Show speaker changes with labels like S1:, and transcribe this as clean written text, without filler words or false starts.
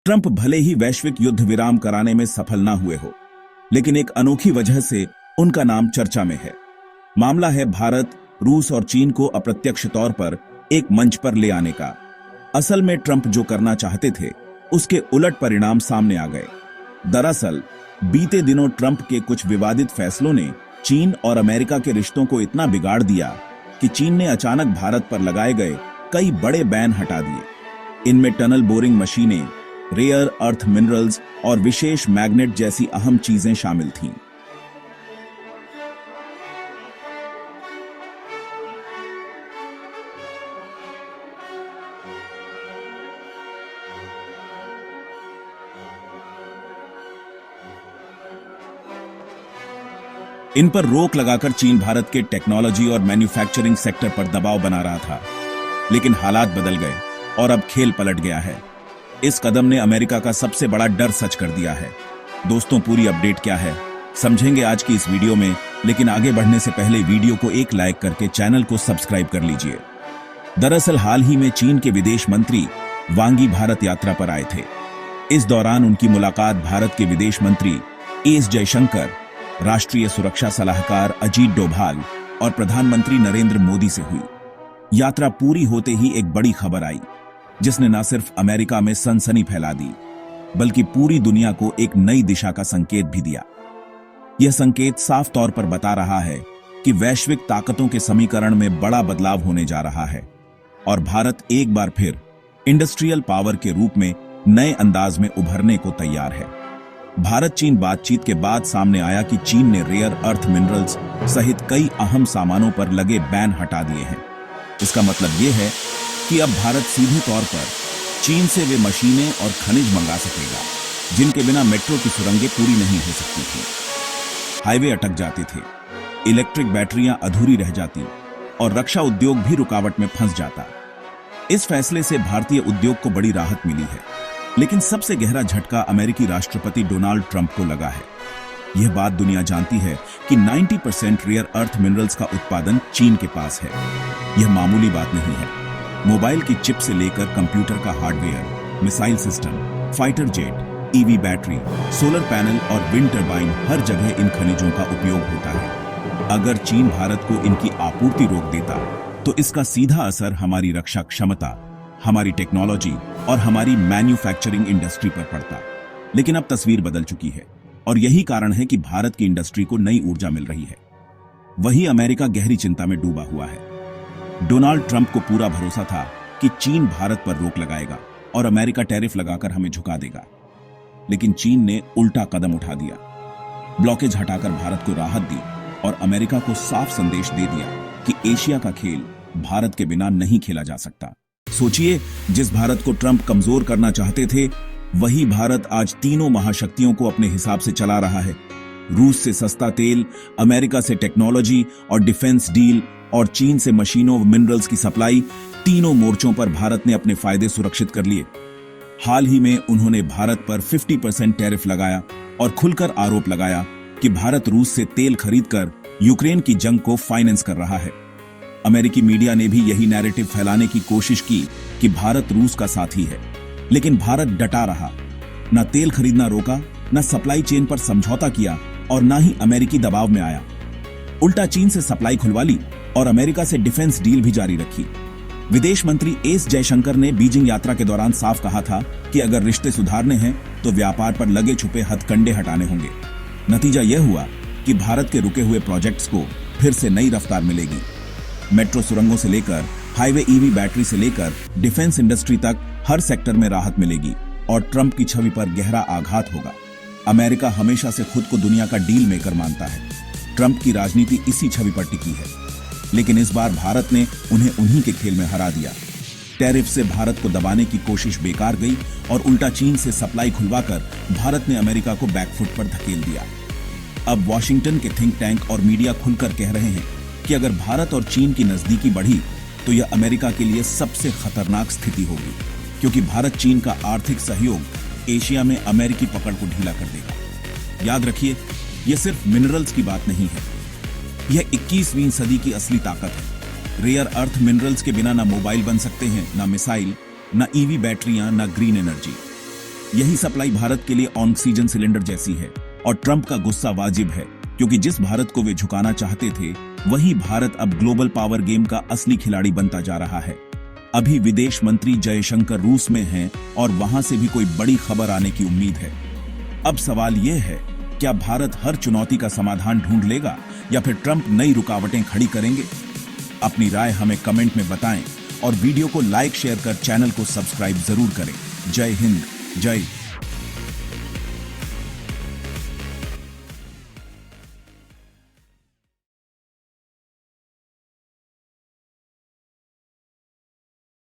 S1: Trump भले ही वैश्विक युद्ध विराम कराने में सफल ना हुए हो, लेकिन एक अनोखी वजह से उनका नाम चर्चा में है। मामला है भारत, रूस और चीन को अप्रत्यक्ष तौर पर एक मंच पर ले आने का। असल में ट्रंप जो करना चाहते थे, उसके उलट परिणाम सामने आ गए। दरअसल बीते दिनों ट्रंप के कुछ विवादित फैसलों ने चीन और अमेरिका के रिश्तों को इतना बिगाड़ दिया कि चीन ने अचानक भारत पर लगाए गए कई बड़े बैन हटा दिए। इनमें टनल बोरिंग मशीनें, रेयर अर्थ मिनरल्स और विशेष मैग्नेट जैसी अहम चीजें शामिल थीं। इन पर रोक लगाकर चीन भारत के टेक्नोलॉजी और मैन्युफैक्चरिंग सेक्टर पर दबाव बना रहा था, लेकिन हालात बदल गए और अब खेल पलट गया है। इस कदम ने अमेरिका का सबसे बड़ा डर सच कर दिया है। दोस्तों, पूरी अपडेट क्या है समझेंगे आज की इस वीडियो में, लेकिन आगे बढ़ने से पहले वीडियो को एक लाइक करके चैनल को सब्सक्राइब कर लीजिए। दरअसल हाल ही में चीन के विदेश मंत्री वांग यी भारत यात्रा पर आए थे। इस दौरान उनकी मुलाकात भारत के विदेश मंत्री एस जयशंकर, राष्ट्रीय सुरक्षा सलाहकार अजीत डोभाल और प्रधानमंत्री नरेंद्र मोदी से हुई। यात्रा पूरी होते ही एक बड़ी खबर आई, जिसने न सिर्फ अमेरिका में सनसनी फैला दी, बल्कि पूरी दुनिया को एक नई दिशा का संकेत भी दिया। यह संकेत साफ तौर पर बता रहा है कि वैश्विक ताकतों के समीकरण में बड़ा बदलाव होने जा रहा है और भारत एक बार फिर इंडस्ट्रियल पावर के रूप में नए अंदाज में उभरने को तैयार है। भारत चीन बातचीत के बाद सामने आया कि चीन ने रेयर अर्थ मिनरल्स सहित कई अहम सामानों पर लगे बैन हटा दिए हैं। इसका मतलब यह है कि अब भारत सीधे तौर पर चीन से वे मशीनें और खनिज मंगा सकेगा जिनके बिना मेट्रो की सुरंगें पूरी नहीं हो सकती थी। हाईवे अटक जाते थे, इलेक्ट्रिक बैटरियां अधूरी रह जाती और रक्षा उद्योग भी रुकावट में फंस जाता। इस फैसले से भारतीय उद्योग को बड़ी राहत मिली है, लेकिन सबसे गहरा झटका अमेरिकी राष्ट्रपति डोनाल्ड ट्रंप को लगा है। यह बात दुनिया जानती है कि 90% रेयर अर्थ मिनरल्स का उत्पादन चीन के पास है। यह मामूली बात नहीं है। मोबाइल की चिप से लेकर कंप्यूटर का hardware, missile system, fighter jet, EV battery, solar panel और विंड टर्बाइन, हर जगह इन खनिजों का उपयोग होता है। अगर चीन भारत को इनकी आपूर्ति रोक देता, तो इसका सीधा असर हमारी रक्षा क्षमता, हमारी टेक्नोलॉजी और हमारी मैन्युफैक्चरिंग इंडस्ट्री पर पड़ता। लेकिन अब तस्वीर बदल चुकी है और यही कारण है कि भारत की इंडस्ट्री को नई ऊर्जा मिल रही है। वहीं अमेरिका गहरी चिंता में डूबा हुआ है। डोनाल्ड ट्रंप को पूरा भरोसा था कि चीन भारत पर रोक लगाएगा और अमेरिका टैरिफ लगाकर हमें झुका देगा, लेकिन चीन ने उल्टा कदम उठा दिया। ब्लॉकेज हटाकर भारत को राहत दी और अमेरिका को साफ संदेश दे दिया कि एशिया का खेल भारत के बिना नहीं खेला जा सकता। सोचिए, जिस भारत को ट्रंप कमजोर करना चाहते थे, वही भारत आज तीनों महाशक्तियों को अपने हिसाब से चला रहा है। रूस से सस्ता तेल, अमेरिका से टेक्नोलॉजी और डिफेंस डील और चीन से मशीनों व मिनरल्स की सप्लाई, तीनों मोर्चों पर भारत ने अपने फायदे सुरक्षित कर लिए। हाल ही में उन्होंने भारत पर 50% टैरिफ लगाया और खुलकर आरोप लगाया कि भारत रूस से तेल खरीदकर यूक्रेन की जंग को फाइनेंस कर रहा है। अमेरिकी मीडिया ने भी यही नैरेटिव फैलाने की कोशिश की कि भारत रूस का साथी है, लेकिन भारत डटा रहा। न तेल खरीदना रोका, न सप्लाई चेन पर समझौता किया और न ही अमेरिकी दबाव में आया। उल्टा चीन से सप्लाई खुलवा ली और अमेरिका से डिफेंस डील भी जारी रखी। विदेश मंत्री एस जयशंकर ने बीजिंग यात्रा के दौरान साफ कहा था कि अगर रिश्ते सुधारने हैं तो व्यापार पर लगे छुपे हथकंडे हटाने होंगे। नतीजा यह हुआ कि भारत के रुके हुए प्रोजेक्ट्स को फिर से नई रफ्तार मिलेगी। मेट्रो सुरंगों से लेकर हाईवे, ईवी बैटरी से लेकर डिफेंस इंडस्ट्री तक हर सेक्टर में राहत मिलेगी और ट्रंप की छवि पर गहरा आघात होगा। अमेरिका हमेशा से खुद को दुनिया का डील मेकर मानता है। ट्रंप की राजनीति इसी छवि पर टिकी है, लेकिन इस बार भारत ने उन्हें उन्हीं के खेल में हरा दिया। टैरिफ से भारत को दबाने की कोशिश बेकार गई और उल्टा चीन से सप्लाई खुलवाकर भारत ने अमेरिका को बैकफुट पर धकेल दिया। अब वॉशिंगटन के थिंक टैंक और मीडिया खुलकर कह रहे हैं कि अगर भारत और चीन की नजदीकी बढ़ी तो यह अमेरिका के लिए सबसे खतरनाक स्थिति होगी, क्योंकि भारत चीन का आर्थिक सहयोग एशिया में अमेरिकी पकड़ को ढीला कर देगा। याद रखिए, यह सिर्फ मिनरल्स की बात नहीं है, यह 21वीं सदी की असली ताकत है। रेयर अर्थ मिनरल्स के बिना ना मोबाइल बन सकते हैं, ना मिसाइल, ना ईवी बैटरियां, ना ग्रीन एनर्जी। यही सप्लाई भारत के लिए ऑक्सीजन सिलेंडर जैसी है और ट्रंप का गुस्सा वाजिब है, क्योंकि जिस भारत को वे झुकाना चाहते थे वही भारत अब ग्लोबल पावर गेम का असली खिलाड़ी बनता जा रहा है। अभी विदेश मंत्री जयशंकर रूस में हैं और वहां से भी कोई बड़ी खबर आने की उम्मीद है। अब सवाल यह है, क्या भारत हर चुनौती का समाधान ढूंढ लेगा या फिर ट्रंप नई रुकावटें खड़ी करेंगे? अपनी राय हमें कमेंट में बताएं और वीडियो को लाइक शेयर कर चैनल को सब्सक्राइब जरूर करें। जय हिंद, जय